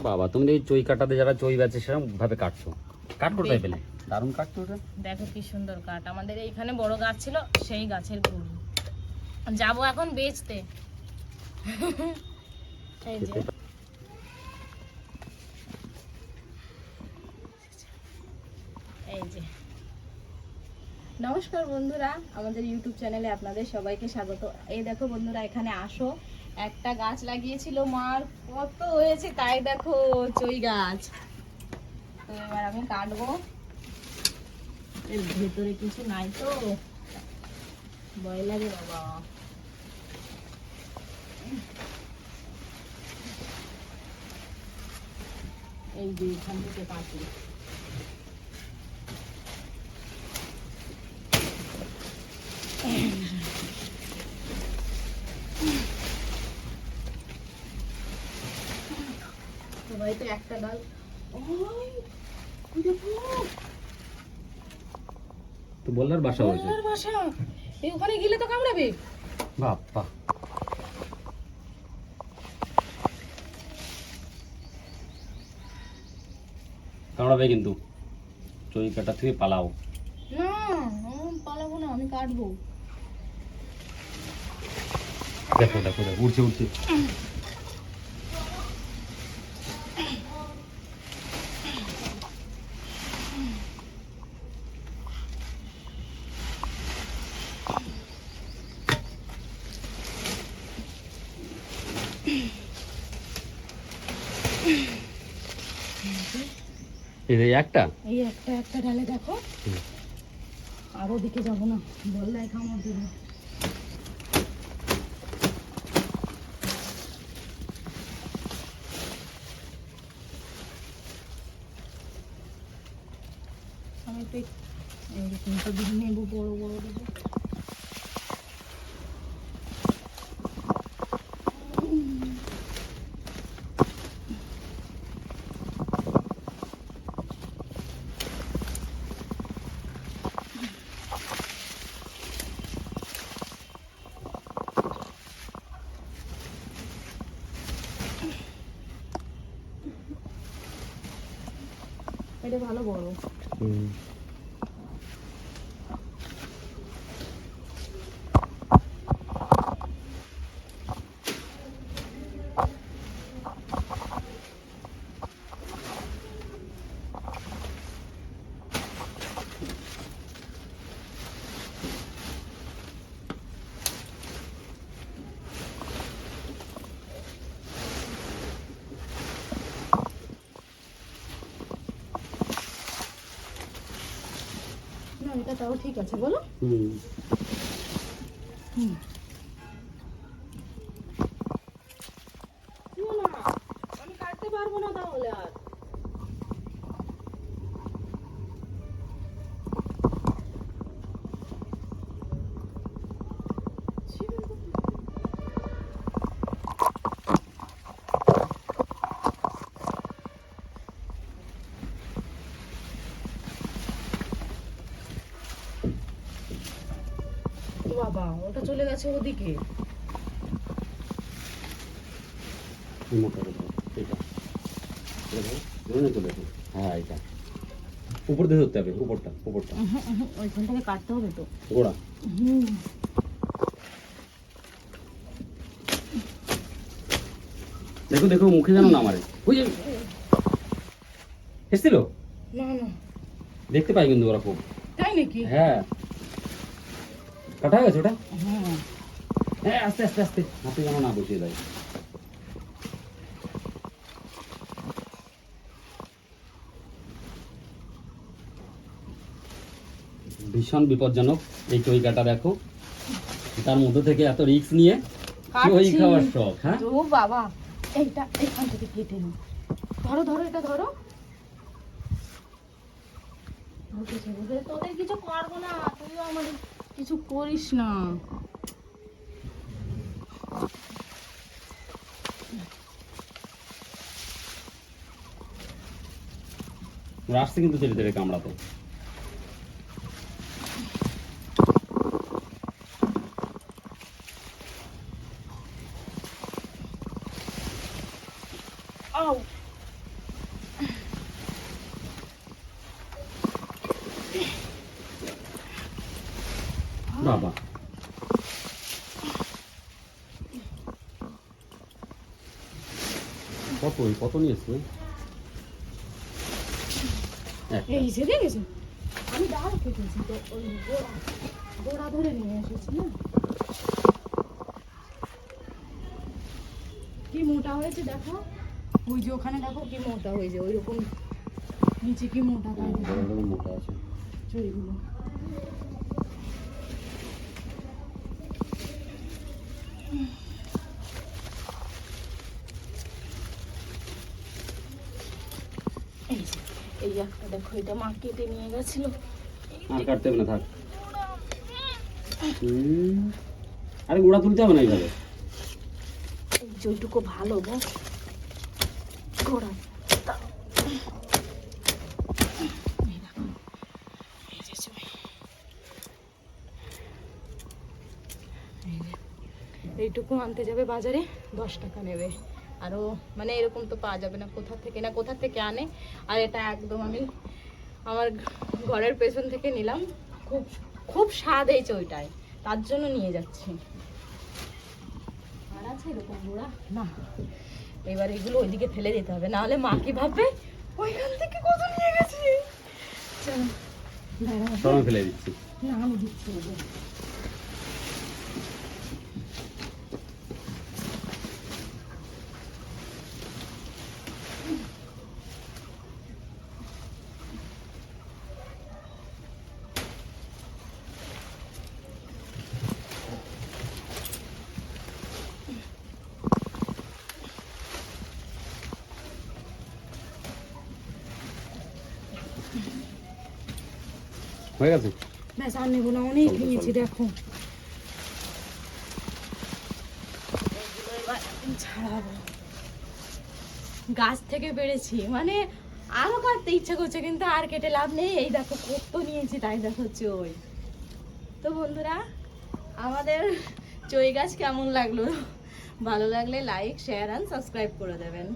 বাবা তুমি এই চই কাটাতে যারা চই বেচে সেরকম ভাবে কাটছো, কাট কোথায় পেলে? দারুণ কাটছো ওটা। দেখো কি সুন্দর কাঠ, আমাদের এইখানে বড় গাছ ছিল, সেই গাছের গুড়ি। যাবো এখন বেচতে। এই যে এই যে নমস্কার বন্ধুরা, আমাদের ইউটিউব চ্যানেলে আপনাদের সবাইকে স্বাগত। এই দেখো বন্ধুরা, এখানে আসো, একটা গাছ লাগিয়েছিল মার, কত হয়েছে তাই দেখো, চই গাছ। তো এবার আমি কাটবো, এর ভেতরে কিছু নাই তো, ভয় লাগে বাবা। এই যে এখান থেকে কাটি। সবাই তো একটা ডাল, ওই দেখো তো বললার বাসা হয়েছে, বললার বাসা। এই ওখানে গেলে তো কামড়াবে বাপ্পা। কামড়াবে কিন্তু, চই কাটা থেকে পালাও। না, পালাবো না, আমি কাটবো। দেখো দেখো দেখো, উঠছে উঠছে। এই একটা, এই একটা একটা ডালে দেখো, আর ওদিকে যাবো না, বললাই কামড় দেবে। আমি তো এইরকম তো নেবো, বড় বড় দেবো। এটা ভালো বড়। না, এটা তাও ঠিক আছে, বলো। আমি কাটতে পারবো না তাহলে আর। বাবা, ওটা চলে গেছে ওদিকে। হ্যাঁ এটা উপর দিয়ে ধরতে হবে, উপরটা উপরটা, ওইখান থেকে কাটতে হবে তো গোড়া। দেখো দেখো, মুখে জানো না আমারে, ওই যে এসছিল, না না, দেখতে পাই কিন্তু ওরা খুব। তাই নাকি? হ্যাঁ, কাটা হয়ে গেছে ওটা। হ্যাঁ, হ্যাঁ, আস্তে আস্তে আস্তে, হাতে যেন না বসিয়ে দেয়। ভীষণ বিপজ্জনক এই চই কাটা, দেখো তার মধ্যে থেকে এত রিস্ক নিয়ে চই খাওয়ার শখ। হ্যাঁ ও বাবা, এইটা এখান থেকে কেটে নি। ধরো ধরো, এটা ধরো। তোদের কিছু করবো না, তুইও আমাদের কিছু করিস না। ওরা আসছে কিন্তু ধীরে ধীরে কামড়াতে। আউ, বাবা কত নিয়েছে? এই যে দেখেছো, আমি ডাল কেটেছি তো ওই গোড়া ধরে নিয়ে এসেছি না। কি মোটা হয়েছে দেখো, ওই যে ওখানে দেখো কি মোটা হয়েছে, ওই রকম নিচে কি মোটা মোটা আছে চুড়িগুলো। এই যে এই একটা দেখো, এটা মা কেটে নিয়ে গেছিল। আর কাটতে হবে না, থাক। আরে গোড়া তুলতে হবে না এইভাবে। এই যেটুকু ভালো গো গোড়া। এইটুকু আনতে যাবে বাজারে, 10 টাকা নেবে। আরও মানে এরকম তো পাওয়া যাবে না, কোথা থেকে আনে। আর এটা একদম আমি আমার ঘরের পেছন থেকে নিলাম, খুব খুব স্বাদ এই চইটায়, তার জন্য নিয়ে যাচ্ছি। আর আছে এরকম গোড়া না, এবার এগুলো ওইদিকে ফেলে দিতে হবে, নাহলে মা কি ভাববে ওইখান থেকে কত নিয়ে গেছি। চলো ফেলে দিচ্ছি। না আমি দিচ্ছি। হয়ে গেছে? ব্যাস আর নেবো না, অনেক নিয়েছি দেখো। ছাড়াবো, গাছ থেকে পেরেছি মানে আরো কাটতে ইচ্ছা করছে, কিন্তু আর কেটে লাভ নেই। এই দেখো কত নিয়েছি, তাই দেখো চই। তো বন্ধুরা, আমাদের চই গাছ কেমন লাগলো? ভালো লাগলে লাইক, শেয়ার আর সাবস্ক্রাইব করে দেবেন।